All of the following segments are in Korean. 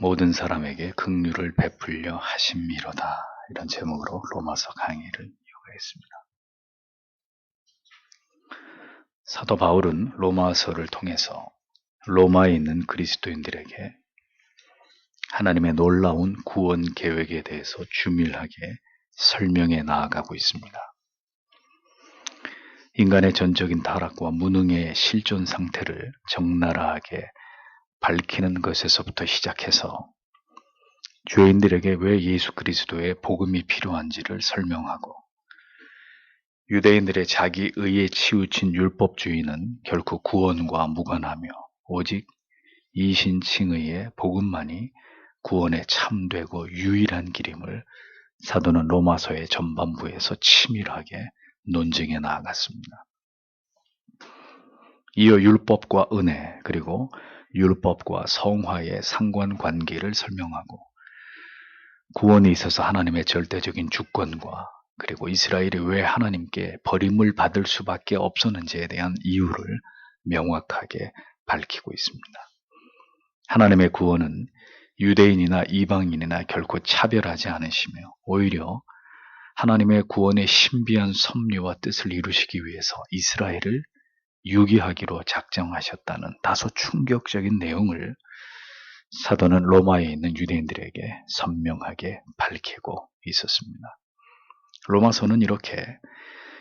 모든 사람에게 긍휼을 베풀려 하심이로다. 이런 제목으로 로마서 강의를 이어가겠습니다. 사도 바울은 로마서를 통해서 로마에 있는 그리스도인들에게 하나님의 놀라운 구원 계획에 대해서 주밀하게 설명해 나아가고 있습니다. 인간의 전적인 타락과 무능의 실존 상태를 적나라하게 밝히는 것에서부터 시작해서 죄인들에게 왜 예수 그리스도의 복음이 필요한지를 설명하고, 유대인들의 자기 의에 치우친 율법주의는 결코 구원과 무관하며 오직 이신칭의의 복음만이 구원에 참되고 유일한 길임을 사도는 로마서의 전반부에서 치밀하게 논증해 나아갔습니다. 이어 율법과 은혜, 그리고 율법과 성화의 상관관계를 설명하고, 구원에 있어서 하나님의 절대적인 주권과 그리고 이스라엘이 왜 하나님께 버림을 받을 수밖에 없었는지에 대한 이유를 명확하게 밝히고 있습니다. 하나님의 구원은 유대인이나 이방인이나 결코 차별하지 않으시며 오히려 하나님의 구원의 신비한 섭리와 뜻을 이루시기 위해서 이스라엘을 유기하기로 작정하셨다는 다소 충격적인 내용을 사도는 로마에 있는 유대인들에게 선명하게 밝히고 있었습니다. 로마서는 이렇게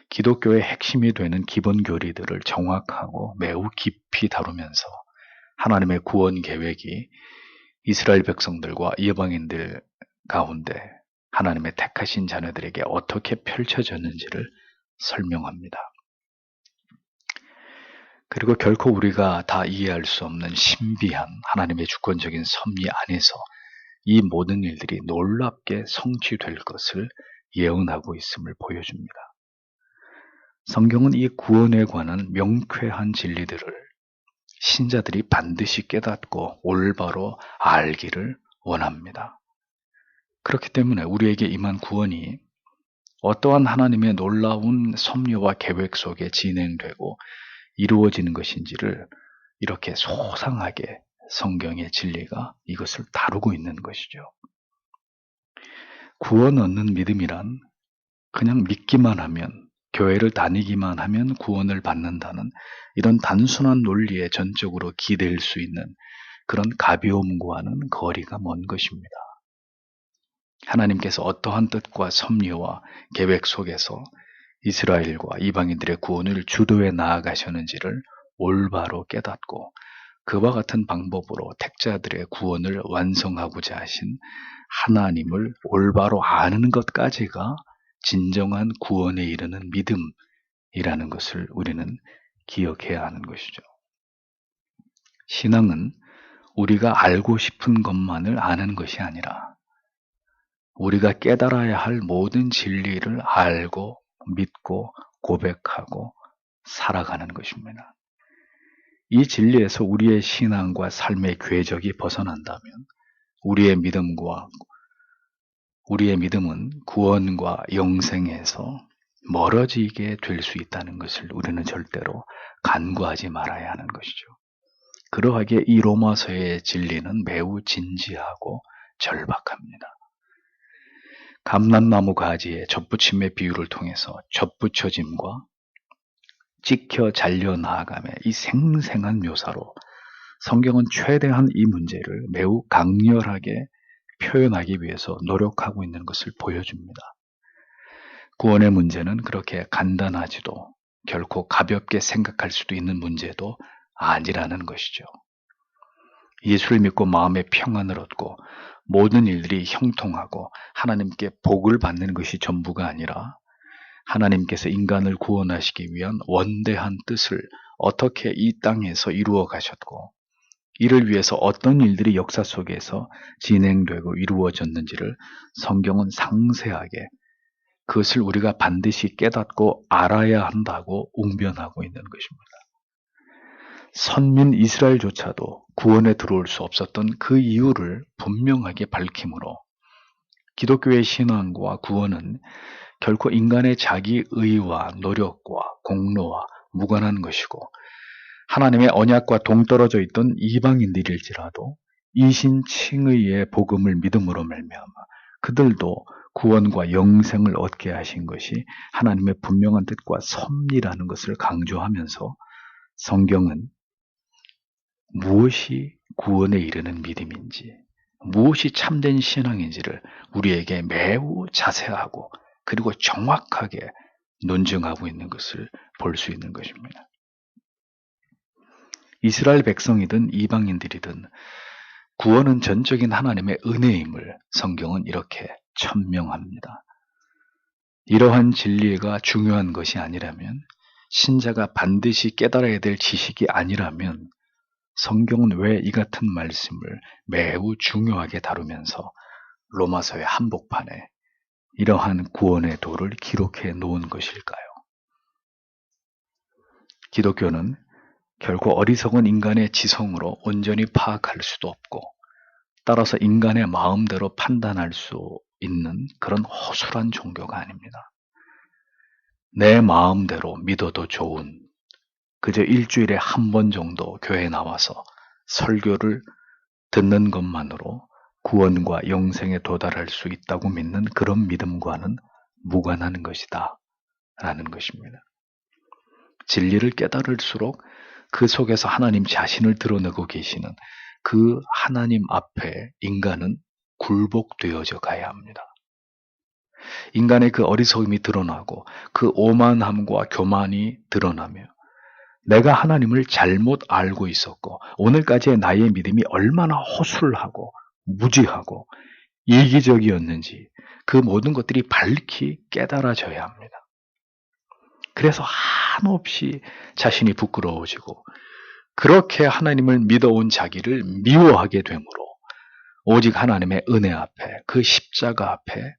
기독교의 핵심이 되는 기본 교리들을 정확하고 매우 깊이 다루면서 하나님의 구원 계획이 이스라엘 백성들과 이방인들 가운데 하나님의 택하신 자녀들에게 어떻게 펼쳐졌는지를 설명합니다. 그리고 결코 우리가 다 이해할 수 없는 신비한 하나님의 주권적인 섭리 안에서 이 모든 일들이 놀랍게 성취될 것을 예언하고 있음을 보여줍니다. 성경은 이 구원에 관한 명쾌한 진리들을 신자들이 반드시 깨닫고 올바로 알기를 원합니다. 그렇기 때문에 우리에게 임한 구원이 어떠한 하나님의 놀라운 섭리와 계획 속에 진행되고 이루어지는 것인지를 이렇게 소상하게 성경의 진리가 이것을 다루고 있는 것이죠. 구원 얻는 믿음이란 그냥 믿기만 하면, 교회를 다니기만 하면 구원을 받는다는 이런 단순한 논리에 전적으로 기댈 수 있는 그런 가벼움과는 거리가 먼 것입니다. 하나님께서 어떠한 뜻과 섭리와 계획 속에서 이스라엘과 이방인들의 구원을 주도해 나아가셨는지를 올바로 깨닫고 그와 같은 방법으로 택자들의 구원을 완성하고자 하신 하나님을 올바로 아는 것까지가 진정한 구원에 이르는 믿음이라는 것을 우리는 기억해야 하는 것이죠. 신앙은 우리가 알고 싶은 것만을 아는 것이 아니라 우리가 깨달아야 할 모든 진리를 알고 믿고 고백하고 살아가는 것입니다. 이 진리에서 우리의 신앙과 삶의 궤적이 벗어난다면 우리의 믿음은 구원과 영생에서 멀어지게 될 수 있다는 것을 우리는 절대로 간과하지 말아야 하는 것이죠. 그러하기에 이 로마서의 진리는 매우 진지하고 절박합니다. 감람나무 가지의 젖붙임의 비유를 통해서 젖붙여짐과 찍혀 잘려 나아감의 이 생생한 묘사로 성경은 최대한 이 문제를 매우 강렬하게 표현하기 위해서 노력하고 있는 것을 보여줍니다. 구원의 문제는 그렇게 간단하지도 결코 가볍게 생각할 수도 있는 문제도 아니라는 것이죠. 예수를 믿고 마음의 평안을 얻고 모든 일들이 형통하고 하나님께 복을 받는 것이 전부가 아니라 하나님께서 인간을 구원하시기 위한 원대한 뜻을 어떻게 이 땅에서 이루어 가셨고 이를 위해서 어떤 일들이 역사 속에서 진행되고 이루어졌는지를 성경은 상세하게 그것을 우리가 반드시 깨닫고 알아야 한다고 웅변하고 있는 것입니다. 선민 이스라엘조차도 구원에 들어올 수 없었던 그 이유를 분명하게 밝히므로 기독교의 신앙과 구원은 결코 인간의 자기 의와 노력과 공로와 무관한 것이고 하나님의 언약과 동떨어져 있던 이방인들일지라도 이신칭의의 복음을 믿음으로 말미암아 그들도 구원과 영생을 얻게 하신 것이 하나님의 분명한 뜻과 섭리라는 것을 강조하면서 성경은 무엇이 구원에 이르는 믿음인지, 무엇이 참된 신앙인지를 우리에게 매우 자세하고 그리고 정확하게 논증하고 있는 것을 볼 수 있는 것입니다. 이스라엘 백성이든 이방인들이든 구원은 전적인 하나님의 은혜임을 성경은 이렇게 천명합니다. 이러한 진리가 중요한 것이 아니라면, 신자가 반드시 깨달아야 될 지식이 아니라면 성경은 왜 이 같은 말씀을 매우 중요하게 다루면서 로마서의 한복판에 이러한 구원의 도를 기록해 놓은 것일까요? 기독교는 결코 어리석은 인간의 지성으로 온전히 파악할 수도 없고, 따라서 인간의 마음대로 판단할 수 있는 그런 허술한 종교가 아닙니다. 내 마음대로 믿어도 좋은, 그저 일주일에 한 번 정도 교회에 나와서 설교를 듣는 것만으로 구원과 영생에 도달할 수 있다고 믿는 그런 믿음과는 무관한 것이다 라는 것입니다. 진리를 깨달을수록 그 속에서 하나님 자신을 드러내고 계시는 그 하나님 앞에 인간은 굴복되어져 가야 합니다. 인간의 그 어리석음이 드러나고 그 오만함과 교만이 드러나며 내가 하나님을 잘못 알고 있었고 오늘까지의 나의 믿음이 얼마나 허술하고 무지하고 이기적이었는지 그 모든 것들이 밝히 깨달아져야 합니다. 그래서 한없이 자신이 부끄러워지고 그렇게 하나님을 믿어온 자기를 미워하게 되므로 오직 하나님의 은혜 앞에, 그 십자가 앞에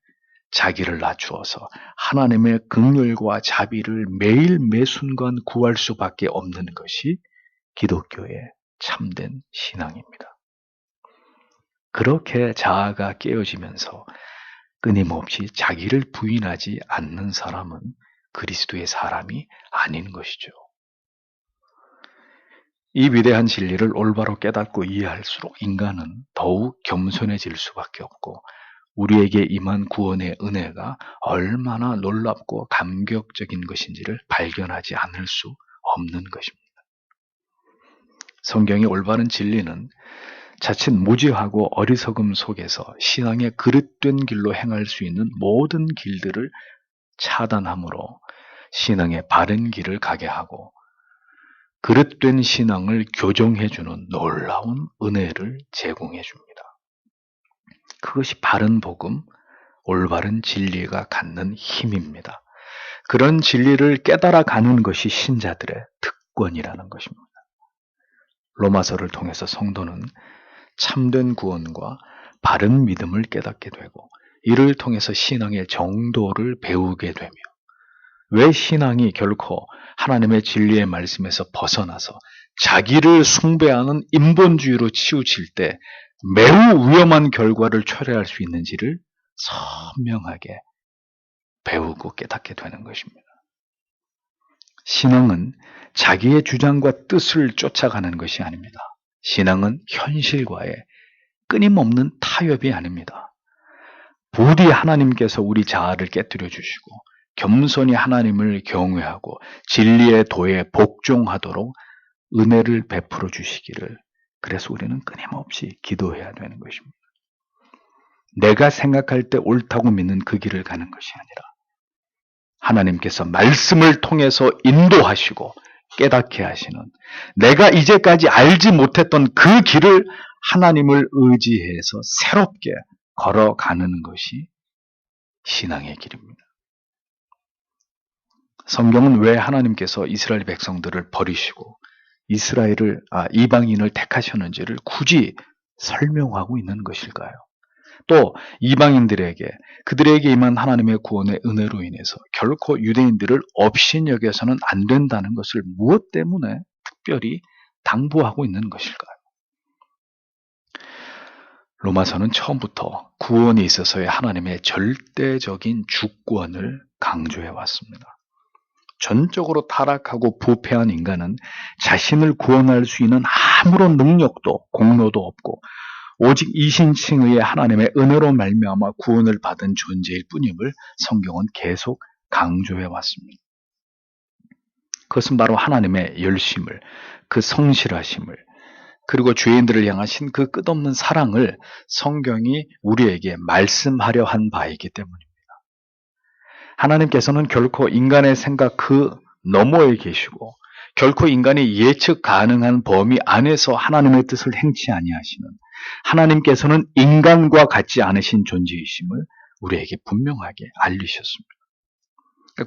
자기를 낮추어서 하나님의 긍휼과 자비를 매일 매순간 구할 수밖에 없는 것이 기독교의 참된 신앙입니다. 그렇게 자아가 깨어지면서 끊임없이 자기를 부인하지 않는 사람은 그리스도의 사람이 아닌 것이죠. 이 위대한 진리를 올바로 깨닫고 이해할수록 인간은 더욱 겸손해질 수밖에 없고 우리에게 임한 구원의 은혜가 얼마나 놀랍고 감격적인 것인지를 발견하지 않을 수 없는 것입니다. 성경의 올바른 진리는 자칫 무지하고 어리석음 속에서 신앙의 그릇된 길로 행할 수 있는 모든 길들을 차단함으로 신앙의 바른 길을 가게 하고 그릇된 신앙을 교정해주는 놀라운 은혜를 제공해 줍니다. 그것이 바른 복음, 올바른 진리가 갖는 힘입니다. 그런 진리를 깨달아가는 것이 신자들의 특권이라는 것입니다. 로마서를 통해서 성도는 참된 구원과 바른 믿음을 깨닫게 되고 이를 통해서 신앙의 정도를 배우게 되며 왜 신앙이 결코 하나님의 진리의 말씀에서 벗어나서 자기를 숭배하는 인본주의로 치우칠 때 매우 위험한 결과를 초래할 수 있는지를 선명하게 배우고 깨닫게 되는 것입니다. 신앙은 자기의 주장과 뜻을 쫓아가는 것이 아닙니다. 신앙은 현실과의 끊임없는 타협이 아닙니다. 부디 하나님께서 우리 자아를 깨뜨려 주시고 겸손히 하나님을 경외하고 진리의 도에 복종하도록 은혜를 베풀어 주시기를, 그래서 우리는 끊임없이 기도해야 되는 것입니다. 내가 생각할 때 옳다고 믿는 그 길을 가는 것이 아니라 하나님께서 말씀을 통해서 인도하시고 깨닫게 하시는, 내가 이제까지 알지 못했던 그 길을 하나님을 의지해서 새롭게 걸어가는 것이 신앙의 길입니다. 성경은 왜 하나님께서 이스라엘 백성들을 버리시고 이방인을 택하셨는지를 굳이 설명하고 있는 것일까요? 또 이방인들에게 그들에게 임한 하나님의 구원의 은혜로 인해서 결코 유대인들을 업신여겨서는 안 된다는 것을 무엇 때문에 특별히 당부하고 있는 것일까요? 로마서는 처음부터 구원에 있어서의 하나님의 절대적인 주권을 강조해 왔습니다. 전적으로 타락하고 부패한 인간은 자신을 구원할 수 있는 아무런 능력도 공로도 없고 오직 이신칭의의 하나님의 은혜로 말미암아 구원을 받은 존재일 뿐임을 성경은 계속 강조해 왔습니다. 그것은 바로 하나님의 열심을, 그 성실하심을, 그리고 죄인들을 향하신 그 끝없는 사랑을 성경이 우리에게 말씀하려 한 바이기 때문입니다. 하나님께서는 결코 인간의 생각 그 너머에 계시고 결코 인간이 예측 가능한 범위 안에서 하나님의 뜻을 행치 아니하시는, 하나님께서는 인간과 같지 않으신 존재이심을 우리에게 분명하게 알리셨습니다.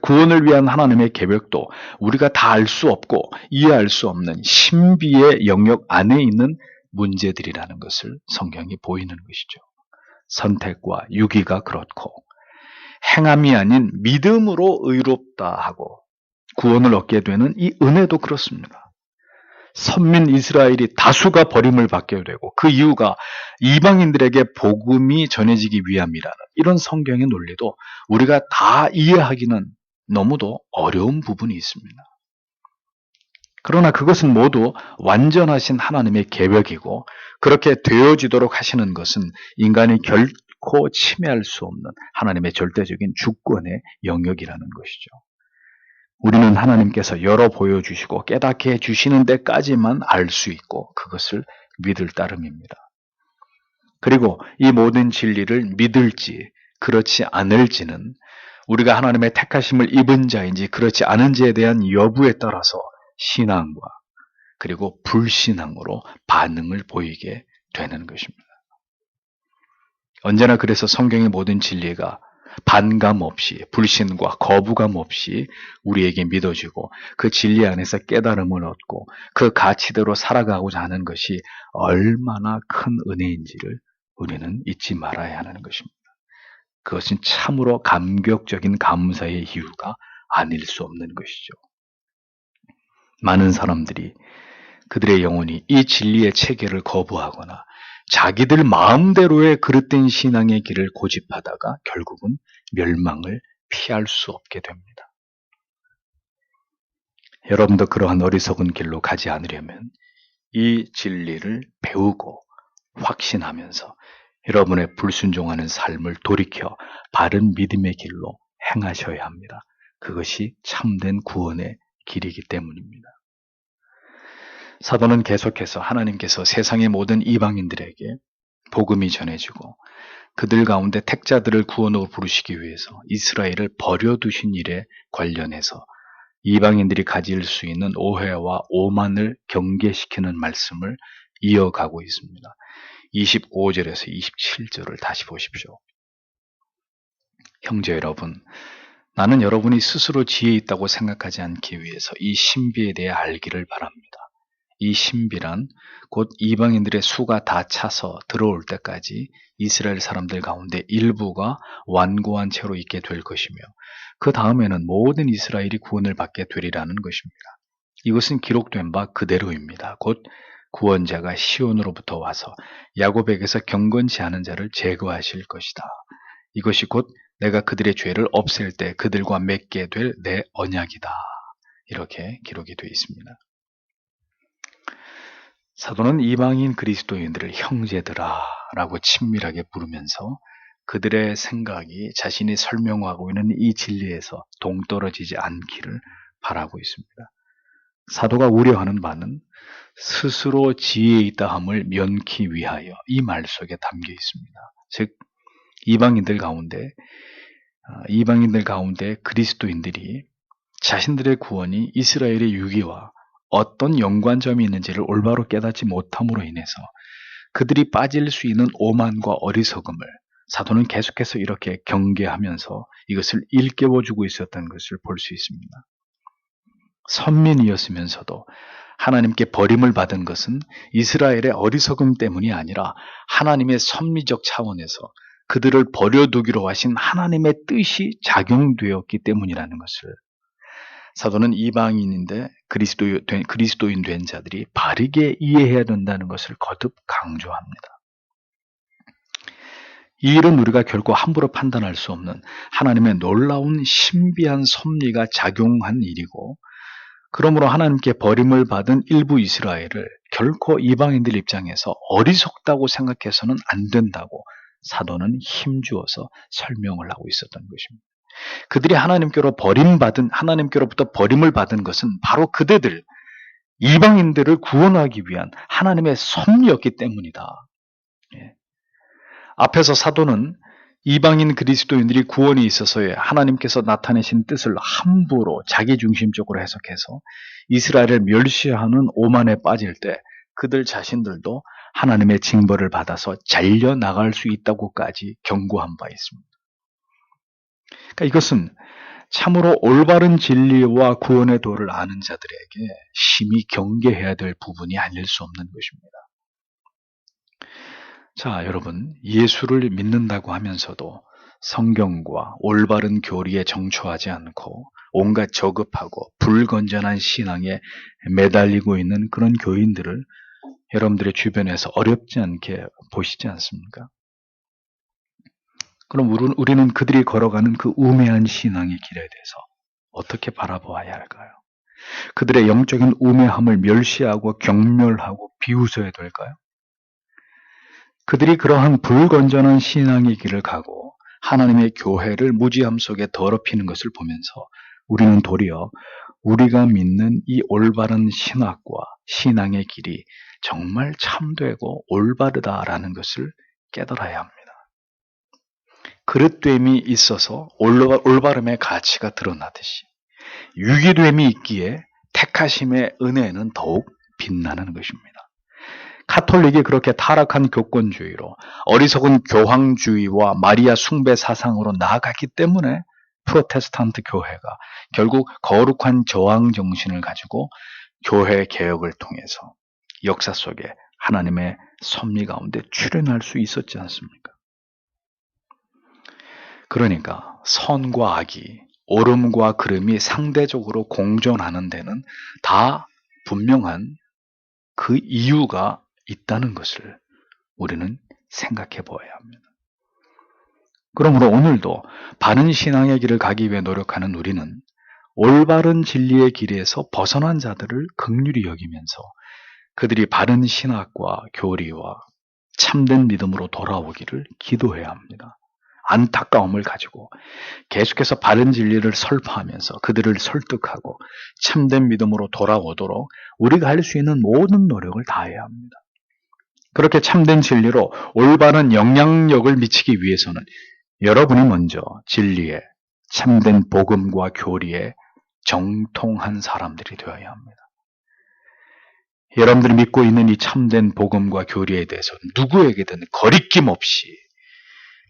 구원을 위한 하나님의 계획도 우리가 다 알 수 없고 이해할 수 없는 신비의 영역 안에 있는 문제들이라는 것을 성경이 보이는 것이죠. 선택과 유기가 그렇고 행함이 아닌 믿음으로 의롭다 하고 구원을 얻게 되는 이 은혜도 그렇습니다. 선민 이스라엘이 다수가 버림을 받게 되고 그 이유가 이방인들에게 복음이 전해지기 위함이라는 이런 성경의 논리도 우리가 다 이해하기는 너무도 어려운 부분이 있습니다. 그러나 그것은 모두 완전하신 하나님의 계획이고 그렇게 되어지도록 하시는 것은 인간이 결코 침해할 수 없는 하나님의 절대적인 주권의 영역이라는 것이죠. 우리는 하나님께서 열어 보여주시고 깨닫게 해주시는 데까지만 알 수 있고 그것을 믿을 따름입니다. 그리고 이 모든 진리를 믿을지 그렇지 않을지는 우리가 하나님의 택하심을 입은 자인지 그렇지 않은지에 대한 여부에 따라서 신앙과 그리고 불신앙으로 반응을 보이게 되는 것입니다. 언제나 그래서 성경의 모든 진리가 반감 없이 불신과 거부감 없이 우리에게 믿어지고 그 진리 안에서 깨달음을 얻고 그 가치대로 살아가고자 하는 것이 얼마나 큰 은혜인지를 우리는 잊지 말아야 하는 것입니다. 그것은 참으로 감격적인 감사의 이유가 아닐 수 없는 것이죠. 많은 사람들이 그들의 영혼이 이 진리의 체계를 거부하거나 자기들 마음대로의 그릇된 신앙의 길을 고집하다가 결국은 멸망을 피할 수 없게 됩니다. 여러분도 그러한 어리석은 길로 가지 않으려면 이 진리를 배우고 확신하면서 여러분의 불순종하는 삶을 돌이켜 바른 믿음의 길로 행하셔야 합니다. 그것이 참된 구원의 길이기 때문입니다. 사도는 계속해서 하나님께서 세상의 모든 이방인들에게 복음이 전해지고 그들 가운데 택자들을 구원으로 부르시기 위해서 이스라엘을 버려두신 일에 관련해서 이방인들이 가질 수 있는 오해와 오만을 경계시키는 말씀을 이어가고 있습니다. 25절에서 27절을 다시 보십시오. 형제 여러분, 나는 여러분이 스스로 지혜 있다고 생각하지 않기 위해서 이 신비에 대해 알기를 바랍니다. 이 신비란 곧 이방인들의 수가 다 차서 들어올 때까지 이스라엘 사람들 가운데 일부가 완고한 채로 있게 될 것이며 그 다음에는 모든 이스라엘이 구원을 받게 되리라는 것입니다. 이것은 기록된 바 그대로입니다. 곧 구원자가 시온으로부터 와서 야곱에게서 경건치 않은 자를 제거하실 것이다. 이것이 곧 내가 그들의 죄를 없앨 때 그들과 맺게 될 내 언약이다. 이렇게 기록이 되어 있습니다. 사도는 이방인 그리스도인들을 형제들아 라고 친밀하게 부르면서 그들의 생각이 자신이 설명하고 있는 이 진리에서 동떨어지지 않기를 바라고 있습니다. 사도가 우려하는 바는 스스로 지혜 있다함을 면키 위하여 이 말 속에 담겨 있습니다. 즉 이방인들 가운데 그리스도인들이 자신들의 구원이 이스라엘의 유기와 어떤 연관점이 있는지를 올바로 깨닫지 못함으로 인해서 그들이 빠질 수 있는 오만과 어리석음을 사도는 계속해서 이렇게 경계하면서 이것을 일깨워주고 있었던 것을 볼 수 있습니다. 선민이었으면서도 하나님께 버림을 받은 것은 이스라엘의 어리석음 때문이 아니라 하나님의 섭리적 차원에서 그들을 버려두기로 하신 하나님의 뜻이 작용되었기 때문이라는 것을 사도는 이방인인데 그리스도인 된 자들이 바르게 이해해야 된다는 것을 거듭 강조합니다. 이 일은 우리가 결코 함부로 판단할 수 없는 하나님의 놀라운 신비한 섭리가 작용한 일이고 그러므로 하나님께 버림을 받은 일부 이스라엘을 결코 이방인들 입장에서 어리석다고 생각해서는 안 된다고 사도는 힘주어서 설명을 하고 있었던 것입니다. 그들이 하나님께로부터 버림을 받은 것은 바로 그대들, 이방인들을 구원하기 위한 하나님의 섭리였기 때문이다. 예. 앞에서 사도는 이방인 그리스도인들이 구원이 있어서의 하나님께서 나타내신 뜻을 함부로 자기중심적으로 해석해서 이스라엘을 멸시하는 오만에 빠질 때 그들 자신들도 하나님의 징벌을 받아서 잘려나갈 수 있다고까지 경고한 바 있습니다. 그러니까 이것은 참으로 올바른 진리와 구원의 도를 아는 자들에게 심히 경계해야 될 부분이 아닐 수 없는 것입니다. 자, 여러분, 예수를 믿는다고 하면서도 성경과 올바른 교리에 정초하지 않고 온갖 저급하고 불건전한 신앙에 매달리고 있는 그런 교인들을 여러분들의 주변에서 어렵지 않게 보시지 않습니까? 그럼 우리는 그들이 걸어가는 그 우매한 신앙의 길에 대해서 어떻게 바라보아야 할까요? 그들의 영적인 우매함을 멸시하고 경멸하고 비웃어야 될까요? 그들이 그러한 불건전한 신앙의 길을 가고 하나님의 교회를 무지함 속에 더럽히는 것을 보면서 우리는 도리어 우리가 믿는 이 올바른 신학과 신앙의 길이 정말 참되고 올바르다라는 것을 깨달아야 합니다. 그릇됨이 있어서 올바름의 가치가 드러나듯이 유기됨이 있기에 택하심의 은혜는 더욱 빛나는 것입니다. 카톨릭이 그렇게 타락한 교권주의로 어리석은 교황주의와 마리아 숭배 사상으로 나아갔기 때문에 프로테스탄트 교회가 결국 거룩한 저항 정신을 가지고 교회 개혁을 통해서 역사 속에 하나님의 섭리 가운데 출현할 수 있었지 않습니까? 그러니까 선과 악이, 옳음과 그름이 상대적으로 공존하는 데는 다 분명한 그 이유가 있다는 것을 우리는 생각해 보아야 합니다. 그러므로 오늘도 바른 신앙의 길을 가기 위해 노력하는 우리는 올바른 진리의 길에서 벗어난 자들을 긍휼히 여기면서 그들이 바른 신학과 교리와 참된 믿음으로 돌아오기를 기도해야 합니다. 안타까움을 가지고 계속해서 바른 진리를 설파하면서 그들을 설득하고 참된 믿음으로 돌아오도록 우리가 할 수 있는 모든 노력을 다해야 합니다. 그렇게 참된 진리로 올바른 영향력을 미치기 위해서는 여러분이 먼저 진리에 참된 복음과 교리에 정통한 사람들이 되어야 합니다. 여러분들이 믿고 있는 이 참된 복음과 교리에 대해서 누구에게든 거리낌 없이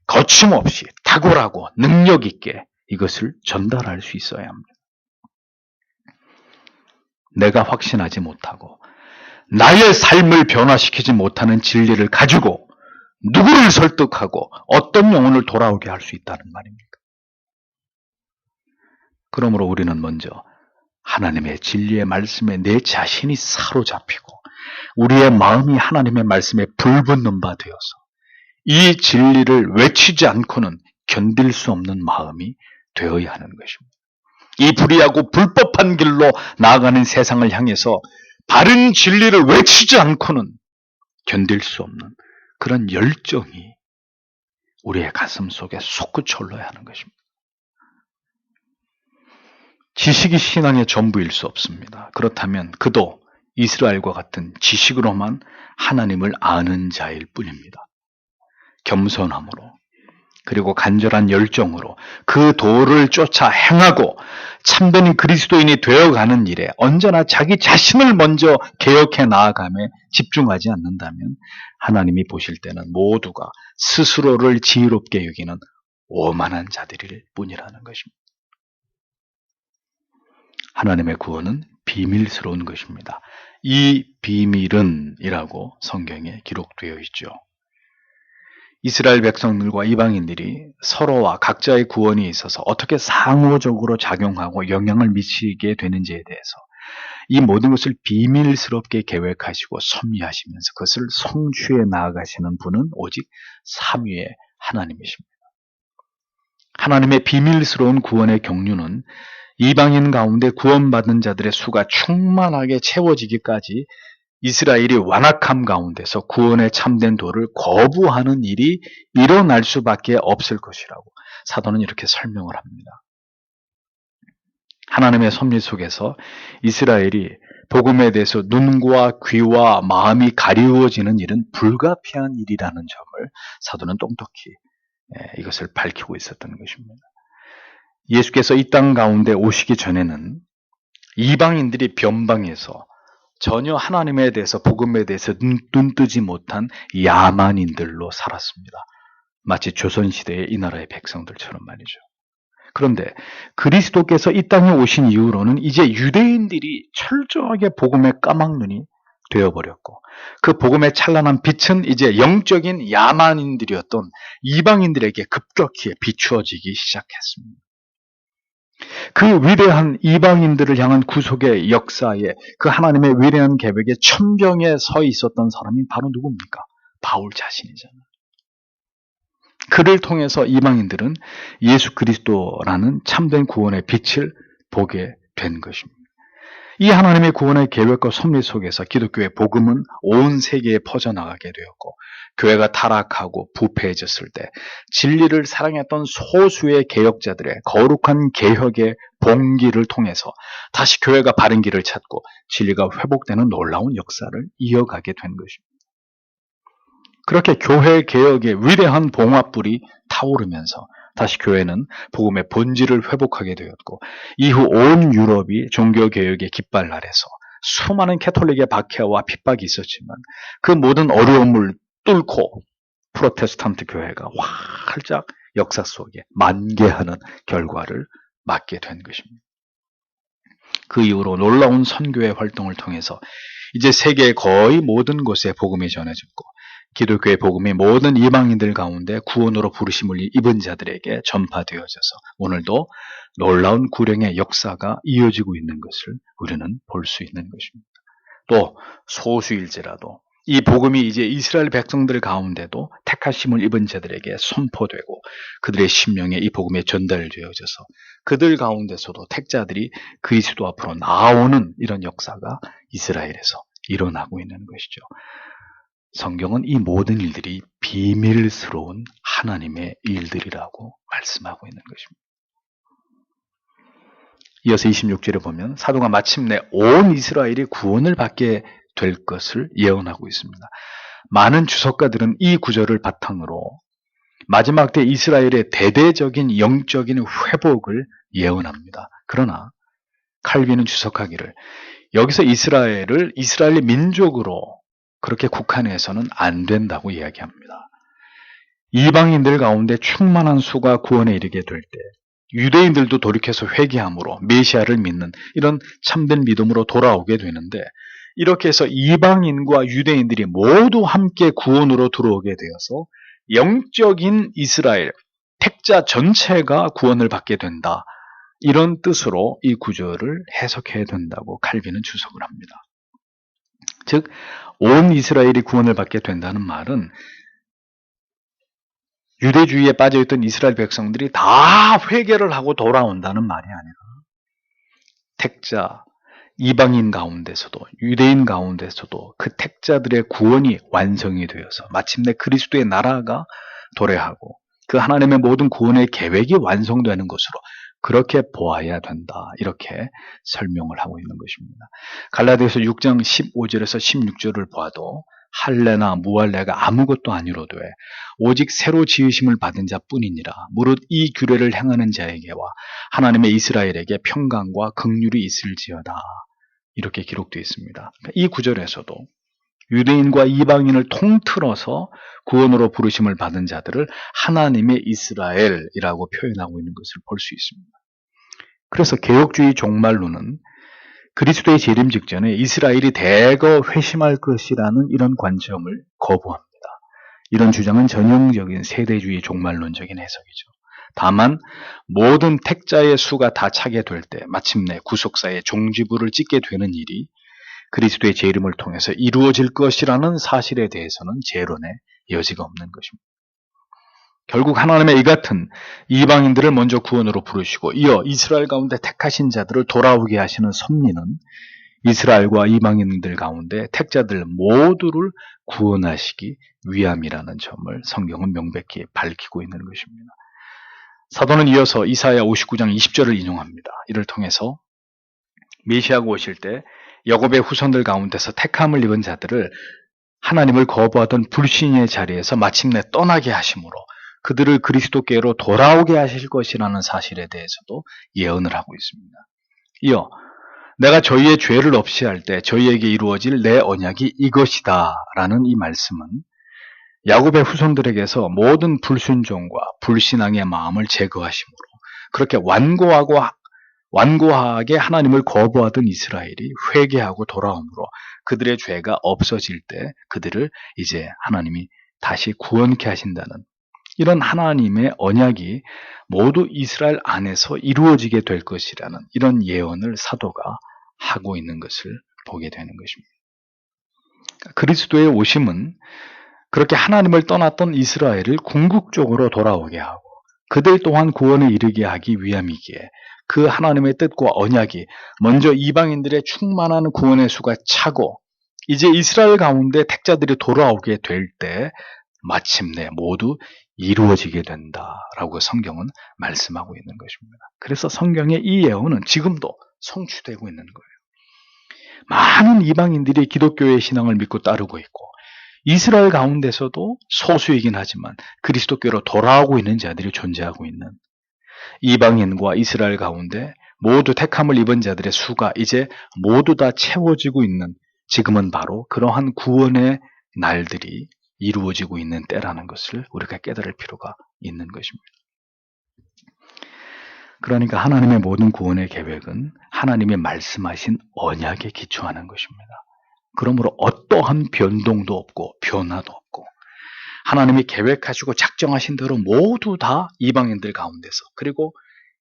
거침없이 탁월하고 능력 있게 이것을 전달할 수 있어야 합니다. 내가 확신하지 못하고 나의 삶을 변화시키지 못하는 진리를 가지고 누구를 설득하고 어떤 영혼을 돌아오게 할 수 있다는 말입니까? 그러므로 우리는 먼저 하나님의 진리의 말씀에 내 자신이 사로잡히고 우리의 마음이 하나님의 말씀에 불붙는 바 되어서 이 진리를 외치지 않고는 견딜 수 없는 마음이 되어야 하는 것입니다. 이 불의하고 불법한 길로 나아가는 세상을 향해서 바른 진리를 외치지 않고는 견딜 수 없는 그런 열정이 우리의 가슴 속에 솟구쳐올라야 하는 것입니다. 지식이 신앙의 전부일 수 없습니다. 그렇다면 그도 이스라엘과 같은 지식으로만 하나님을 아는 자일 뿐입니다. 겸손함으로 그리고 간절한 열정으로 그 도를 쫓아 행하고 참된 그리스도인이 되어가는 일에 언제나 자기 자신을 먼저 개혁해 나아감에 집중하지 않는다면 하나님이 보실 때는 모두가 스스로를 지혜롭게 여기는 오만한 자들일 뿐이라는 것입니다. 하나님의 구원은 비밀스러운 것입니다. 이 비밀은 이라고 성경에 기록되어 있죠. 이스라엘 백성들과 이방인들이 서로와 각자의 구원이 있어서 어떻게 상호적으로 작용하고 영향을 미치게 되는지에 대해서 이 모든 것을 비밀스럽게 계획하시고 섭리하시면서 그것을 성취해 나아가시는 분은 오직 삼위의 하나님이십니다. 하나님의 비밀스러운 구원의 경륜은 이방인 가운데 구원받은 자들의 수가 충만하게 채워지기까지 이스라엘이 완악함 가운데서 구원의 참된 도를 거부하는 일이 일어날 수밖에 없을 것이라고 사도는 이렇게 설명을 합니다. 하나님의 섭리 속에서 이스라엘이 복음에 대해서 눈과 귀와 마음이 가리워지는 일은 불가피한 일이라는 점을 사도는 똑똑히 이것을 밝히고 있었던 것입니다. 예수께서 이 땅 가운데 오시기 전에는 이방인들이 변방에서 전혀 하나님에 대해서 복음에 대해서 눈뜨지 못한 야만인들로 살았습니다. 마치 조선시대의 이 나라의 백성들처럼 말이죠. 그런데 그리스도께서 이 땅에 오신 이후로는 이제 유대인들이 철저하게 복음의 까막눈이 되어버렸고 그 복음의 찬란한 빛은 이제 영적인 야만인들이었던 이방인들에게 급격히 비추어지기 시작했습니다. 그 위대한 이방인들을 향한 구속의 역사에 그 하나님의 위대한 계획의 천병에 서 있었던 사람이 바로 누굽니까? 바울 자신이잖아요. 그를 통해서 이방인들은 예수 그리스도라는 참된 구원의 빛을 보게 된 것입니다. 이 하나님의 구원의 계획과 섭리 속에서 기독교의 복음은 온 세계에 퍼져나가게 되었고 교회가 타락하고 부패해졌을 때 진리를 사랑했던 소수의 개혁자들의 거룩한 개혁의 봉기를 통해서 다시 교회가 바른 길을 찾고 진리가 회복되는 놀라운 역사를 이어가게 된 것입니다. 그렇게 교회 개혁의 위대한 봉화불이 타오르면서 다시 교회는 복음의 본질을 회복하게 되었고 이후 온 유럽이 종교개혁의 깃발 아래서 수많은 캐톨릭의 박해와 핍박이 있었지만 그 모든 어려움을 뚫고 프로테스탄트 교회가 활짝 역사 속에 만개하는 결과를 맞게 된 것입니다. 그 이후로 놀라운 선교의 활동을 통해서 이제 세계의 거의 모든 곳에 복음이 전해졌고 기독교의 복음이 모든 이방인들 가운데 구원으로 부르심을 입은 자들에게 전파되어져서 오늘도 놀라운 구령의 역사가 이어지고 있는 것을 우리는 볼 수 있는 것입니다. 또 소수일지라도 이 복음이 이제 이스라엘 백성들 가운데도 택하심을 입은 자들에게 선포되고 그들의 심령에 이 복음이 전달되어져서 그들 가운데서도 택자들이 그리스도 앞으로 나오는 이런 역사가 이스라엘에서 일어나고 있는 것이죠. 성경은 이 모든 일들이 비밀스러운 하나님의 일들이라고 말씀하고 있는 것입니다. 이어서 26절에 보면 사도가 마침내 온 이스라엘이 구원을 받게 될 것을 예언하고 있습니다. 많은 주석가들은 이 구절을 바탕으로 마지막 때 이스라엘의 대대적인 영적인 회복을 예언합니다. 그러나 칼빈은 주석하기를 여기서 이스라엘의 민족으로 그렇게 국한해서는 안 된다고 이야기합니다. 이방인들 가운데 충만한 수가 구원에 이르게 될 때 유대인들도 돌이켜서 회개함으로 메시아를 믿는 이런 참된 믿음으로 돌아오게 되는데 이렇게 해서 이방인과 유대인들이 모두 함께 구원으로 들어오게 되어서 영적인 이스라엘, 택자 전체가 구원을 받게 된다. 이런 뜻으로 이 구절을 해석해야 된다고 칼빈은 주석을 합니다. 즉, 온 이스라엘이 구원을 받게 된다는 말은 유대주의에 빠져있던 이스라엘 백성들이 다 회개를 하고 돌아온다는 말이 아니라 택자, 이방인 가운데서도 유대인 가운데서도 그 택자들의 구원이 완성이 되어서 마침내 그리스도의 나라가 도래하고 그 하나님의 모든 구원의 계획이 완성되는 것으로 그렇게 보아야 된다. 이렇게 설명을 하고 있는 것입니다. 갈라디아서 6장 15절에서 16절을 봐도 할례나 무할례가 아무것도 아니로되 오직 새로 지으심을 받은 자뿐이니라. 무릇 이 규례를 행하는 자에게와 하나님의 이스라엘에게 평강과 긍휼이 있을지어다. 이렇게 기록되어 있습니다. 이 구절에서도 유대인과 이방인을 통틀어서 구원으로 부르심을 받은 자들을 하나님의 이스라엘이라고 표현하고 있는 것을 볼 수 있습니다. 그래서 개혁주의 종말론은 그리스도의 재림 직전에 이스라엘이 대거 회심할 것이라는 이런 관점을 거부합니다. 이런 주장은 전형적인 세대주의 종말론적인 해석이죠. 다만 모든 택자의 수가 다 차게 될 때 마침내 구속사의 종지부를 찍게 되는 일이 그리스도의 재림을 통해서 이루어질 것이라는 사실에 대해서는 재론의 여지가 없는 것입니다. 결국 하나님의 이 같은 이방인들을 먼저 구원으로 부르시고 이어 이스라엘 가운데 택하신 자들을 돌아오게 하시는 섭리는 이스라엘과 이방인들 가운데 택자들 모두를 구원하시기 위함이라는 점을 성경은 명백히 밝히고 있는 것입니다. 사도는 이어서 이사야 59장 20절을 인용합니다. 이를 통해서 메시아가 오실 때 야곱의 후손들 가운데서 택함을 입은 자들을 하나님을 거부하던 불신의 자리에서 마침내 떠나게 하심으로 그들을 그리스도께로 돌아오게 하실 것이라는 사실에 대해서도 예언을 하고 있습니다. 이어 내가 저희의 죄를 없이 할 때 저희에게 이루어질 내 언약이 이것이다 라는 이 말씀은 야곱의 후손들에게서 모든 불순종과 불신앙의 마음을 제거하심으로 그렇게 완고하게 하나님을 거부하던 이스라엘이 회개하고 돌아오므로 그들의 죄가 없어질 때 그들을 이제 하나님이 다시 구원케 하신다는 이런 하나님의 언약이 모두 이스라엘 안에서 이루어지게 될 것이라는 이런 예언을 사도가 하고 있는 것을 보게 되는 것입니다. 그리스도의 오심은 그렇게 하나님을 떠났던 이스라엘을 궁극적으로 돌아오게 하고 그들 또한 구원에 이르게 하기 위함이기에 그 하나님의 뜻과 언약이 먼저 이방인들의 충만한 구원의 수가 차고 이제 이스라엘 가운데 택자들이 돌아오게 될 때 마침내 모두 이루어지게 된다라고 성경은 말씀하고 있는 것입니다. 그래서 성경의 이 예언은 지금도 성취되고 있는 거예요. 많은 이방인들이 기독교의 신앙을 믿고 따르고 있고 이스라엘 가운데서도 소수이긴 하지만 그리스도께로 돌아오고 있는 자들이 존재하고 있는 이방인과 이스라엘 가운데 모두 택함을 입은 자들의 수가 이제 모두 다 채워지고 있는 지금은 바로 그러한 구원의 날들이 이루어지고 있는 때라는 것을 우리가 깨달을 필요가 있는 것입니다. 그러니까 하나님의 모든 구원의 계획은 하나님의 말씀하신 언약에 기초하는 것입니다. 그러므로 어떠한 변동도 없고 변화도 없고 하나님이 계획하시고 작정하신 대로 모두 다 이방인들 가운데서 그리고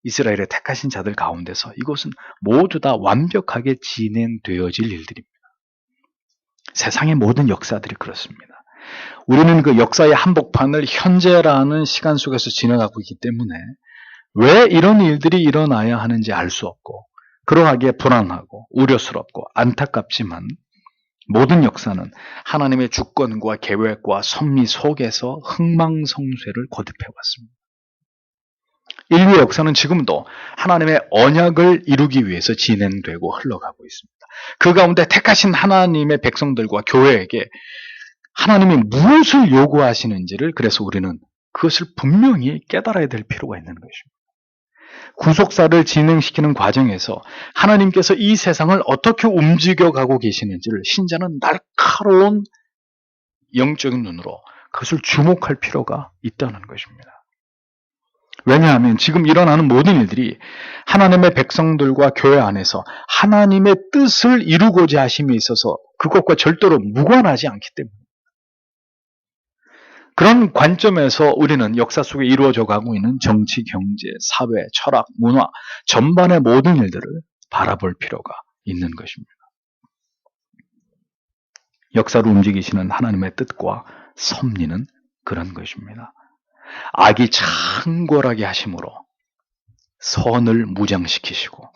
이스라엘의 택하신 자들 가운데서 이것은 모두 다 완벽하게 진행되어질 일들입니다. 세상의 모든 역사들이 그렇습니다. 우리는 그 역사의 한복판을 현재라는 시간 속에서 지나가고 있기 때문에 왜 이런 일들이 일어나야 하는지 알 수 없고 그러하기에 불안하고 우려스럽고 안타깝지만 모든 역사는 하나님의 주권과 계획과 섭리 속에서 흥망성쇠를 거듭해 왔습니다. 인류의 역사는 지금도 하나님의 언약을 이루기 위해서 진행되고 흘러가고 있습니다. 그 가운데 택하신 하나님의 백성들과 교회에게 하나님이 무엇을 요구하시는지를 그래서 우리는 그것을 분명히 깨달아야 될 필요가 있는 것입니다. 구속사를 진행시키는 과정에서 하나님께서 이 세상을 어떻게 움직여가고 계시는지를 신자는 날카로운 영적인 눈으로 그것을 주목할 필요가 있다는 것입니다. 왜냐하면 지금 일어나는 모든 일들이 하나님의 백성들과 교회 안에서 하나님의 뜻을 이루고자 하심에 있어서 그것과 절대로 무관하지 않기 때문에 그런 관점에서 우리는 역사 속에 이루어져 가고 있는 정치, 경제, 사회, 철학, 문화 전반의 모든 일들을 바라볼 필요가 있는 것입니다. 역사를 움직이시는 하나님의 뜻과 섭리는 그런 것입니다. 악이 창궐하게 하심으로 선을 무장시키시고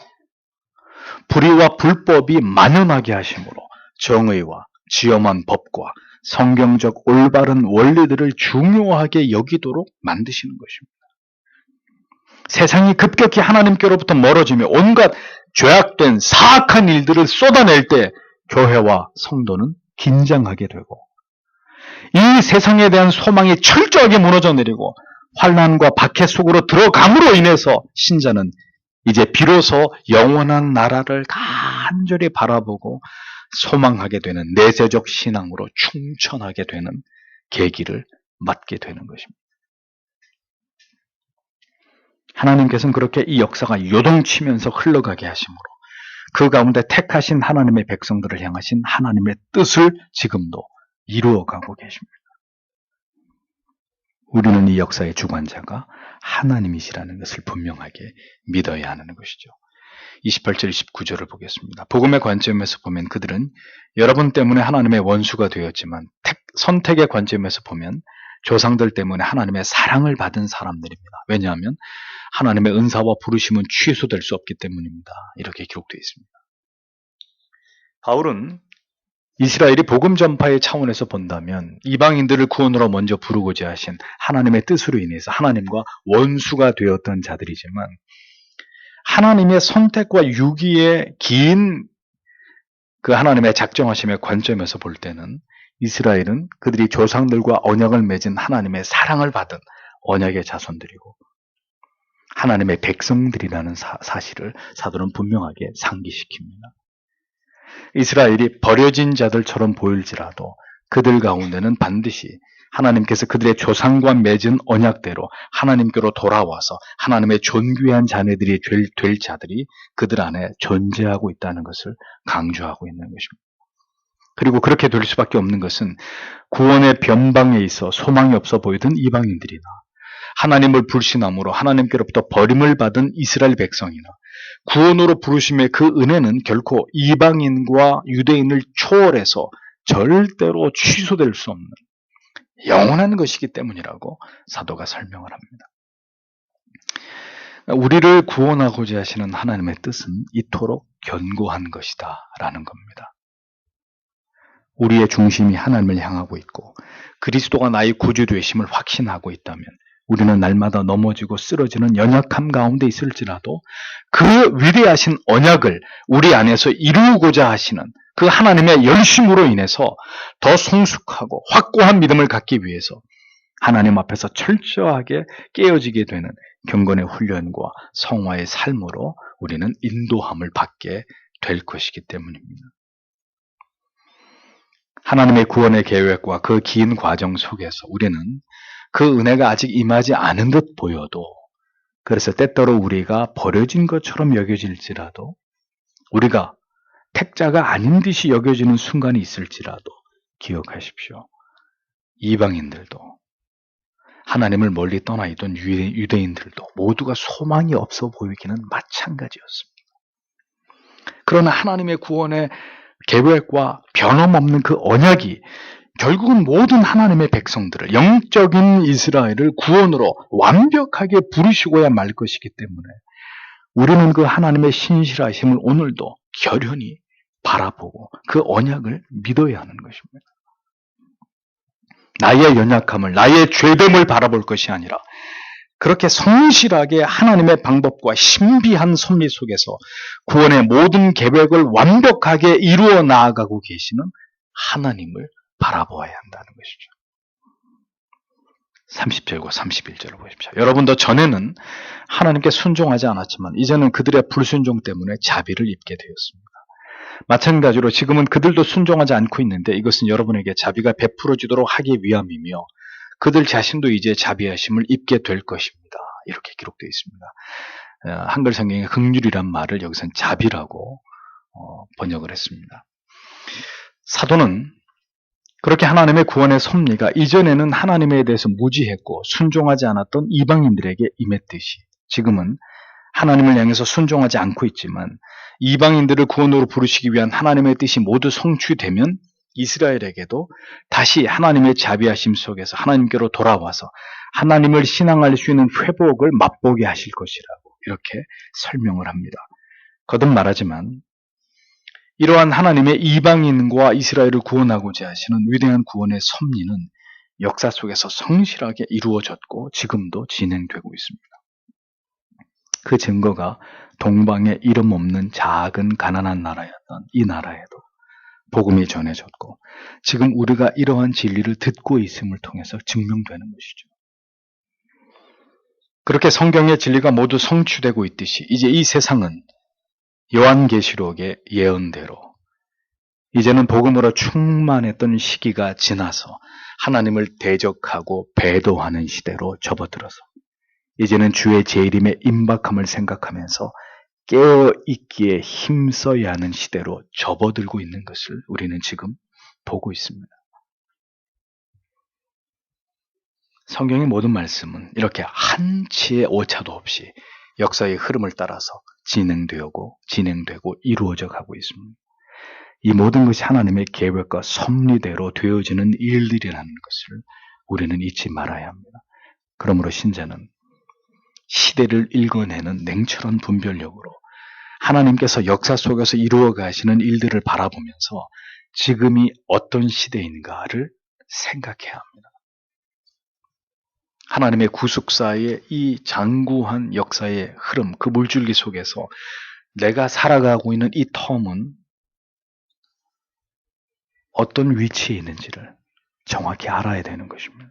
불의와 불법이 만연하게 하심으로 정의와 지엄한 법과 성경적 올바른 원리들을 중요하게 여기도록 만드시는 것입니다. 세상이 급격히 하나님께로부터 멀어지며 온갖 죄악된 사악한 일들을 쏟아낼 때 교회와 성도는 긴장하게 되고 이 세상에 대한 소망이 철저하게 무너져 내리고 환난과 박해 속으로 들어감으로 인해서 신자는 이제 비로소 영원한 나라를 간절히 바라보고 소망하게 되는 내세적 신앙으로 충천하게 되는 계기를 맞게 되는 것입니다. 하나님께서는 그렇게 이 역사가 요동치면서 흘러가게 하심으로 그 가운데 택하신 하나님의 백성들을 향하신 하나님의 뜻을 지금도 이루어가고 계십니다. 우리는 이 역사의 주관자가 하나님이시라는 것을 분명하게 믿어야 하는 것이죠. 28절, 29절을 보겠습니다. 복음의 관점에서 보면 그들은 여러분 때문에 하나님의 원수가 되었지만 선택의 관점에서 보면 조상들 때문에 하나님의 사랑을 받은 사람들입니다. 왜냐하면 하나님의 은사와 부르심은 취소될 수 없기 때문입니다. 이렇게 기록되어 있습니다. 바울은 이스라엘이 복음 전파의 차원에서 본다면 이방인들을 구원으로 먼저 부르고자 하신 하나님의 뜻으로 인해서 하나님과 원수가 되었던 자들이지만 하나님의 선택과 유기의 긴 그 하나님의 작정하심의 관점에서 볼 때는 이스라엘은 그들이 조상들과 언약을 맺은 하나님의 사랑을 받은 언약의 자손들이고 하나님의 백성들이라는 사실을 사도는 분명하게 상기시킵니다. 이스라엘이 버려진 자들처럼 보일지라도 그들 가운데는 반드시 하나님께서 그들의 조상과 맺은 언약대로 하나님께로 돌아와서 하나님의 존귀한 자녀들이 될 자들이 그들 안에 존재하고 있다는 것을 강조하고 있는 것입니다. 그리고 그렇게 될 수밖에 없는 것은 구원의 변방에 있어 소망이 없어 보이던 이방인들이나 하나님을 불신함으로 하나님께로부터 버림을 받은 이스라엘 백성이나 구원으로 부르심의 그 은혜는 결코 이방인과 유대인을 초월해서 절대로 취소될 수 없는 영원한 것이기 때문이라고 사도가 설명을 합니다. 우리를 구원하고자 하시는 하나님의 뜻은 이토록 견고한 것이다 라는 겁니다. 우리의 중심이 하나님을 향하고 있고 그리스도가 나의 구주 되심을 확신하고 있다면 우리는 날마다 넘어지고 쓰러지는 연약함 가운데 있을지라도 그 위대하신 언약을 우리 안에서 이루고자 하시는 그 하나님의 열심으로 인해서 더 성숙하고 확고한 믿음을 갖기 위해서 하나님 앞에서 철저하게 깨어지게 되는 경건의 훈련과 성화의 삶으로 우리는 인도함을 받게 될 것이기 때문입니다. 하나님의 구원의 계획과 그 긴 과정 속에서 우리는 그 은혜가 아직 임하지 않은 듯 보여도 그래서 때때로 우리가 버려진 것처럼 여겨질지라도 우리가 택자가 아닌 듯이 여겨지는 순간이 있을지라도 기억하십시오. 이방인들도 하나님을 멀리 떠나 있던 유대인들도 모두가 소망이 없어 보이기는 마찬가지였습니다. 그러나 하나님의 구원의 계획과 변함없는 그 언약이 결국은 모든 하나님의 백성들을 영적인 이스라엘을 구원으로 완벽하게 부르시고야 말 것이기 때문에 우리는 그 하나님의 신실하심을 오늘도 결연히 바라보고 그 언약을 믿어야 하는 것입니다. 나의 연약함을, 나의 죄됨을 바라볼 것이 아니라 그렇게 성실하게 하나님의 방법과 신비한 섭리 속에서 구원의 모든 계획을 완벽하게 이루어 나아가고 계시는 하나님을 바라보아야 한다는 것이죠. 30절과 31절을 보십시오. 여러분도 전에는 하나님께 순종하지 않았지만 이제는 그들의 불순종 때문에 자비를 입게 되었습니다. 마찬가지로 지금은 그들도 순종하지 않고 있는데 이것은 여러분에게 자비가 베풀어지도록 하기 위함이며 그들 자신도 이제 자비하심을 입게 될 것입니다. 이렇게 기록되어 있습니다. 한글 성경에 긍휼이란 말을 여기서는 자비라고 번역을 했습니다. 사도는 그렇게 하나님의 구원의 섭리가 이전에는 하나님에 대해서 무지했고 순종하지 않았던 이방인들에게 임했듯이 지금은 하나님을 향해서 순종하지 않고 있지만 이방인들을 구원으로 부르시기 위한 하나님의 뜻이 모두 성취되면 이스라엘에게도 다시 하나님의 자비하심 속에서 하나님께로 돌아와서 하나님을 신앙할 수 있는 회복을 맛보게 하실 것이라고 이렇게 설명을 합니다. 거듭 말하지만 이러한 하나님의 이방인과 이스라엘을 구원하고자 하시는 위대한 구원의 섭리는 역사 속에서 성실하게 이루어졌고 지금도 진행되고 있습니다. 그 증거가 동방에 이름 없는 작은 가난한 나라였던 이 나라에도 복음이 전해졌고 지금 우리가 이러한 진리를 듣고 있음을 통해서 증명되는 것이죠. 그렇게 성경의 진리가 모두 성취되고 있듯이 이제 이 세상은 요한계시록의 예언대로 이제는 복음으로 충만했던 시기가 지나서 하나님을 대적하고 배도하는 시대로 접어들어서 이제는 주의 재림의 임박함을 생각하면서 깨어있기에 힘써야 하는 시대로 접어들고 있는 것을 우리는 지금 보고 있습니다. 성경의 모든 말씀은 이렇게 한치의 오차도 없이 역사의 흐름을 따라서 진행되고 이루어져 가고 있습니다. 이 모든 것이 하나님의 계획과 섭리대로 되어지는 일들이라는 것을 우리는 잊지 말아야 합니다. 그러므로 신자는 시대를 읽어내는 냉철한 분별력으로 하나님께서 역사 속에서 이루어 가시는 일들을 바라보면서 지금이 어떤 시대인가를 생각해야 합니다. 하나님의 구속사의 이 장구한 역사의 흐름, 그 물줄기 속에서 내가 살아가고 있는 이 텀은 어떤 위치에 있는지를 정확히 알아야 되는 것입니다.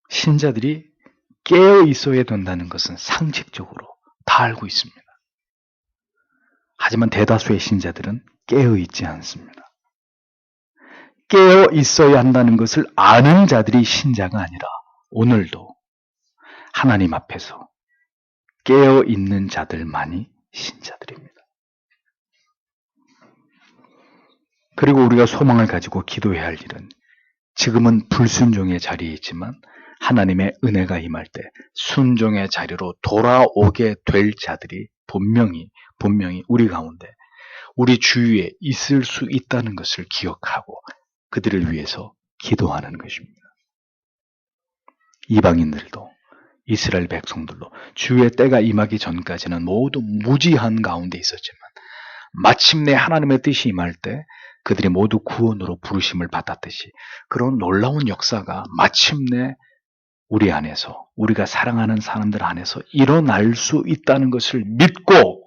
신자들이 깨어 있어야 된다는 것은 상식적으로 다 알고 있습니다. 하지만 대다수의 신자들은 깨어 있지 않습니다. 깨어 있어야 한다는 것을 아는 자들이 신자가 아니라 오늘도 하나님 앞에서 깨어 있는 자들만이 신자들입니다. 그리고 우리가 소망을 가지고 기도해야 할 일은 지금은 불순종의 자리에 있지만 하나님의 은혜가 임할 때 순종의 자리로 돌아오게 될 자들이 분명히 우리 가운데 우리 주위에 있을 수 있다는 것을 기억하고 그들을 위해서 기도하는 것입니다. 이방인들도 이스라엘 백성들도 주의 때가 임하기 전까지는 모두 무지한 가운데 있었지만 마침내 하나님의 뜻이 임할 때 그들이 모두 구원으로 부르심을 받았듯이 그런 놀라운 역사가 마침내 우리 안에서, 우리가 사랑하는 사람들 안에서 일어날 수 있다는 것을 믿고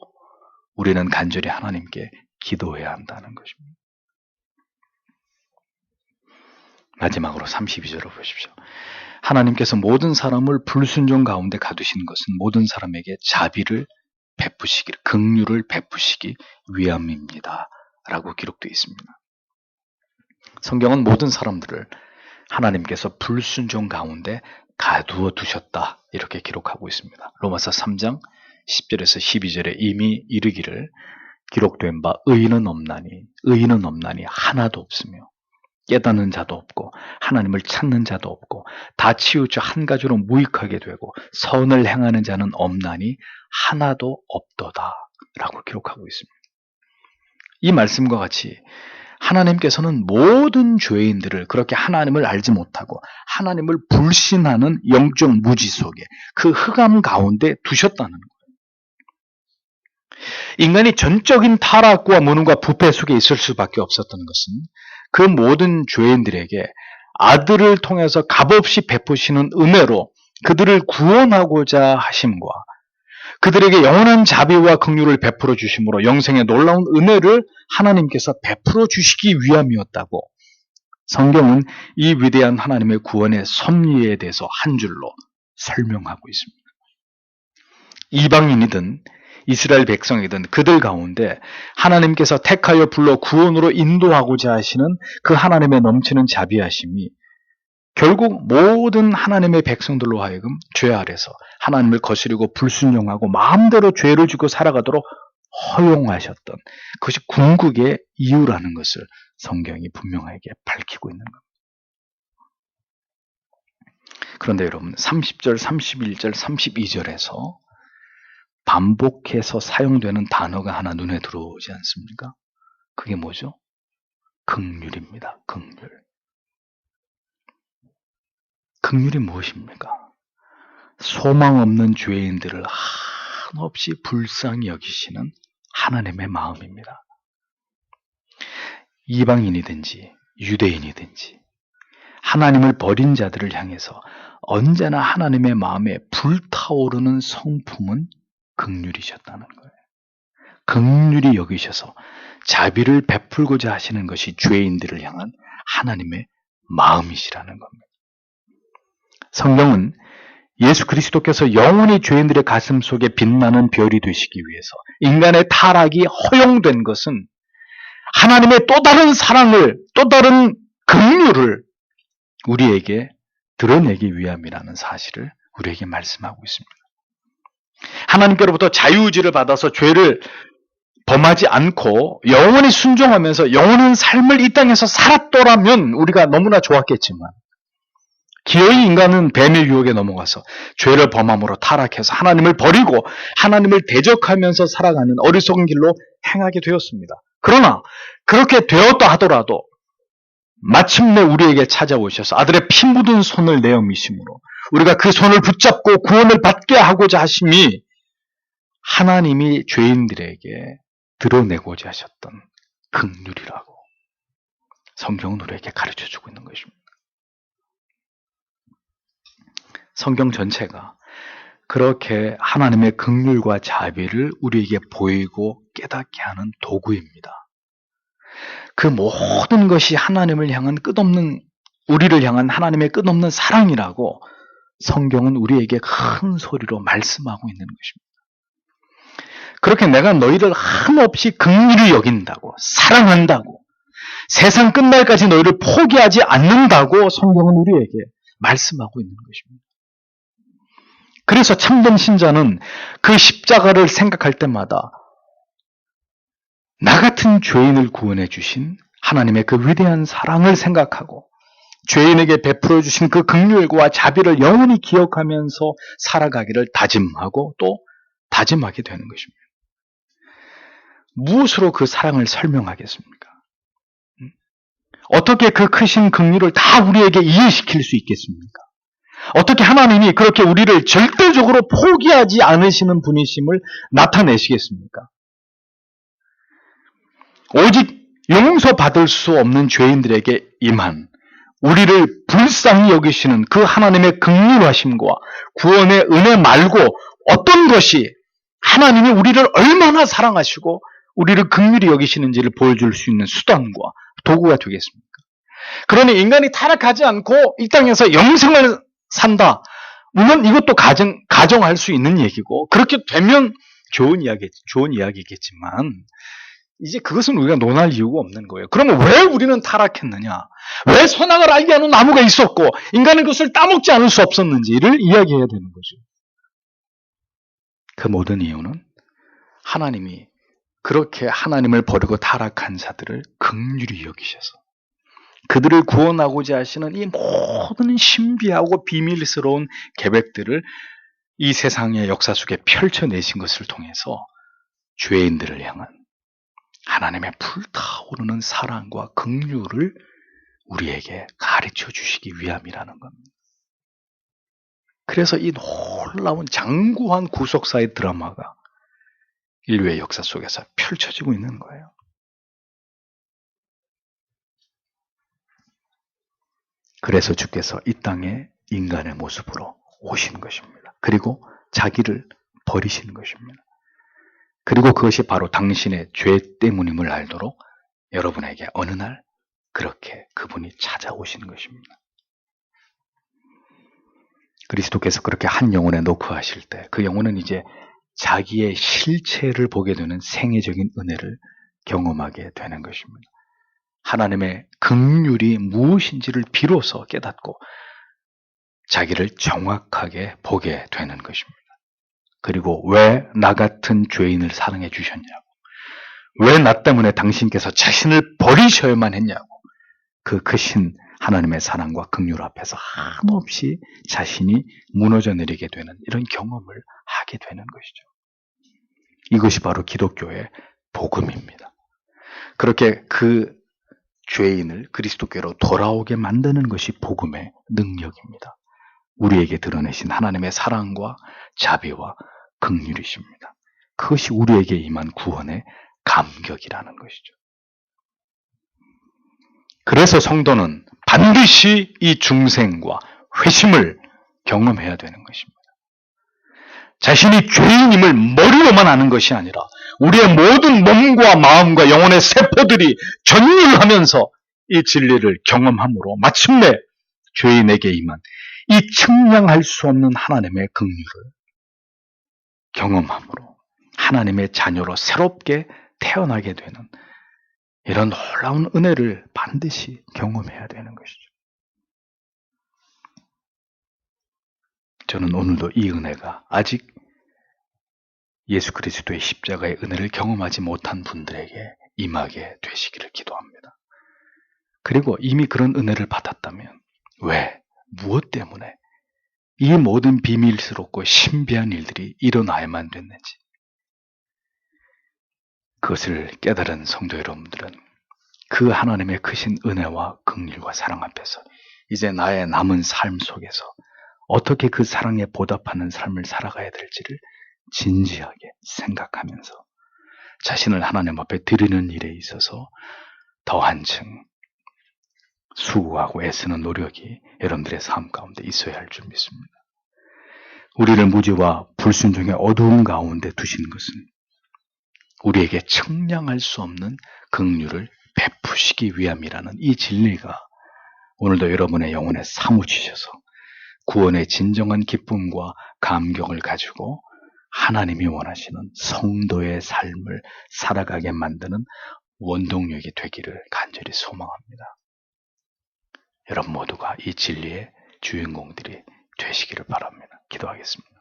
우리는 간절히 하나님께 기도해야 한다는 것입니다. 마지막으로 32절을 보십시오. 하나님께서 모든 사람을 불순종 가운데 가두신 것은 모든 사람에게 자비를 베푸시기, 긍휼을 베푸시기 위함입니다. 라고 기록되어 있습니다. 성경은 모든 사람들을 하나님께서 불순종 가운데 가두어 두셨다. 이렇게 기록하고 있습니다. 로마서 3장 10절에서 12절에 이미 이르기를 기록된 바 의인은 없나니 하나도 없으며 깨닫는 자도 없고 하나님을 찾는 자도 없고 다 치우쳐 한 가지로 무익하게 되고 선을 행하는 자는 없나니 하나도 없도다 라고 기록하고 있습니다. 이 말씀과 같이 하나님께서는 모든 죄인들을 그렇게 하나님을 알지 못하고 하나님을 불신하는 영적 무지 속에 그 흑암 가운데 두셨다는 거예요. 인간이 전적인 타락과 무능과 부패 속에 있을 수밖에 없었던 것은 그 모든 죄인들에게 아들을 통해서 값없이 베푸시는 은혜로 그들을 구원하고자 하심과 그들에게 영원한 자비와 긍휼을 베풀어 주심으로 영생의 놀라운 은혜를 하나님께서 베풀어 주시기 위함이었다고 성경은 이 위대한 하나님의 구원의 섭리에 대해서 한 줄로 설명하고 있습니다. 이방인이든 이스라엘 백성이든 그들 가운데 하나님께서 택하여 불러 구원으로 인도하고자 하시는 그 하나님의 넘치는 자비하심이 결국 모든 하나님의 백성들로 하여금 죄 아래서 하나님을 거스리고 불순종하고 마음대로 죄를 지고 살아가도록 허용하셨던 그것이 궁극의 이유라는 것을 성경이 분명하게 밝히고 있는 겁니다. 그런데 여러분 30절, 31절, 32절에서 반복해서 사용되는 단어가 하나 눈에 들어오지 않습니까? 그게 뭐죠? 긍휼입니다. 긍휼. 긍휼이 무엇입니까? 소망 없는 죄인들을 한없이 불쌍히 여기시는 하나님의 마음입니다. 이방인이든지 유대인이든지 하나님을 버린 자들을 향해서 언제나 하나님의 마음에 불타오르는 성품은 긍휼이셨다는 거예요. 긍휼히 여기셔서 자비를 베풀고자 하시는 것이 죄인들을 향한 하나님의 마음이시라는 겁니다. 성경은 예수 그리스도께서 영원히 죄인들의 가슴 속에 빛나는 별이 되시기 위해서 인간의 타락이 허용된 것은 하나님의 또 다른 사랑을, 또 다른 긍휼을 우리에게 드러내기 위함이라는 사실을 우리에게 말씀하고 있습니다. 하나님께로부터 자유의지를 받아서 죄를 범하지 않고 영원히 순종하면서 영원한 삶을 이 땅에서 살았더라면 우리가 너무나 좋았겠지만 기어이 인간은 뱀의 유혹에 넘어가서 죄를 범함으로 타락해서 하나님을 버리고 하나님을 대적하면서 살아가는 어리석은 길로 행하게 되었습니다. 그러나 그렇게 되었다 하더라도 마침내 우리에게 찾아오셔서 아들의 피 묻은 손을 내어 미심으로 우리가 그 손을 붙잡고 구원을 받게 하고자 하심이 하나님이 죄인들에게 드러내고자 하셨던 긍휼이라고 성경은 우리에게 가르쳐주고 있는 것입니다. 성경 전체가 그렇게 하나님의 긍휼과 자비를 우리에게 보이고 깨닫게 하는 도구입니다. 그 모든 것이 하나님을 향한 끝없는, 우리를 향한 하나님의 끝없는 사랑이라고 성경은 우리에게 큰 소리로 말씀하고 있는 것입니다. 그렇게 내가 너희를 한없이 긍휼히 여긴다고, 사랑한다고, 세상 끝날까지 너희를 포기하지 않는다고 성경은 우리에게 말씀하고 있는 것입니다. 그래서 참된 신자는 그 십자가를 생각할 때마다 나 같은 죄인을 구원해 주신 하나님의 그 위대한 사랑을 생각하고 죄인에게 베풀어 주신 그 긍휼과 자비를 영원히 기억하면서 살아가기를 다짐하고 또 다짐하게 되는 것입니다. 무엇으로 그 사랑을 설명하겠습니까? 어떻게 그 크신 긍휼을 다 우리에게 이해시킬 수 있겠습니까? 어떻게 하나님이 그렇게 우리를 절대적으로 포기하지 않으시는 분이심을 나타내시겠습니까? 오직 용서받을 수 없는 죄인들에게 임한 우리를 불쌍히 여기시는 그 하나님의 긍휼하심과 구원의 은혜 말고 어떤 것이 하나님이 우리를 얼마나 사랑하시고 우리를 긍휼히 여기시는지를 보여줄 수 있는 수단과 도구가 되겠습니까? 그러니 인간이 타락하지 않고 이 땅에서 영생을 산다. 물론 이것도 가정할 수 있는 얘기고 그렇게 되면 좋은 이야기겠지만 이제 그것은 우리가 논할 이유가 없는 거예요. 그러면 왜 우리는 타락했느냐? 왜 선악을 알게 하는 나무가 있었고 인간은 그것을 따먹지 않을 수 없었는지를 이야기해야 되는 거죠. 그 모든 이유는 하나님이 그렇게 하나님을 버리고 타락한 자들을 긍휼히 여기셔서 그들을 구원하고자 하시는 이 모든 신비하고 비밀스러운 계획들을 이 세상의 역사 속에 펼쳐내신 것을 통해서 죄인들을 향한 하나님의 불타오르는 사랑과 긍휼을 우리에게 가르쳐 주시기 위함이라는 겁니다. 그래서 이 놀라운 장구한 구속사의 드라마가 인류의 역사 속에서 펼쳐지고 있는 거예요. 그래서 주께서 이 땅에 인간의 모습으로 오신 것입니다. 그리고 자기를 버리신 것입니다. 그리고 그것이 바로 당신의 죄 때문임을 알도록 여러분에게 어느 날 그렇게 그분이 찾아오시는 것입니다. 그리스도께서 그렇게 한 영혼에 놓고 하실 때 그 영혼은 이제 자기의 실체를 보게 되는 생애적인 은혜를 경험하게 되는 것입니다. 하나님의 긍휼이 무엇인지를 비로소 깨닫고 자기를 정확하게 보게 되는 것입니다. 그리고 왜 나 같은 죄인을 사랑해 주셨냐고, 왜 나 때문에 당신께서 자신을 버리셔야만 했냐고, 그 크신 하나님의 사랑과 긍휼 앞에서 한없이 자신이 무너져 내리게 되는 이런 경험을 하게 되는 것이죠. 이것이 바로 기독교의 복음입니다. 그렇게 그 죄인을 그리스도께로 돌아오게 만드는 것이 복음의 능력입니다. 우리에게 드러내신 하나님의 사랑과 자비와 긍휼이십니다. 그것이 우리에게 임한 구원의 감격이라는 것이죠. 그래서 성도는 반드시 이 중생과 회심을 경험해야 되는 것입니다. 자신이 죄인임을 머리로만 아는 것이 아니라 우리의 모든 몸과 마음과 영혼의 세포들이 전율하면서 이 진리를 경험함으로 마침내 죄인에게 임한 이 측량할 수 없는 하나님의 긍휼을 경험함으로 하나님의 자녀로 새롭게 태어나게 되는 이런 놀라운 은혜를 반드시 경험해야 되는 것이죠. 저는 오늘도 이 은혜가 아직 예수 그리스도의 십자가의 은혜를 경험하지 못한 분들에게 임하게 되시기를 기도합니다. 그리고 이미 그런 은혜를 받았다면 왜, 무엇 때문에 이 모든 비밀스럽고 신비한 일들이 일어나야만 됐는지 그것을 깨달은 성도 여러분들은 그 하나님의 크신 은혜와 긍휼과 사랑 앞에서 이제 나의 남은 삶 속에서 어떻게 그 사랑에 보답하는 삶을 살아가야 될지를 진지하게 생각하면서 자신을 하나님 앞에 드리는 일에 있어서 더 한층 수고하고 애쓰는 노력이 여러분들의 삶 가운데 있어야 할 줄 믿습니다. 우리를 무지와 불순종의 어두움 가운데 두시는 것은 우리에게 측량할 수 없는 긍휼을 베푸시기 위함이라는 이 진리가 오늘도 여러분의 영혼에 사무치셔서 구원의 진정한 기쁨과 감격을 가지고 하나님이 원하시는 성도의 삶을 살아가게 만드는 원동력이 되기를 간절히 소망합니다. 여러분 모두가 이 진리의 주인공들이 되시기를 바랍니다. 기도하겠습니다.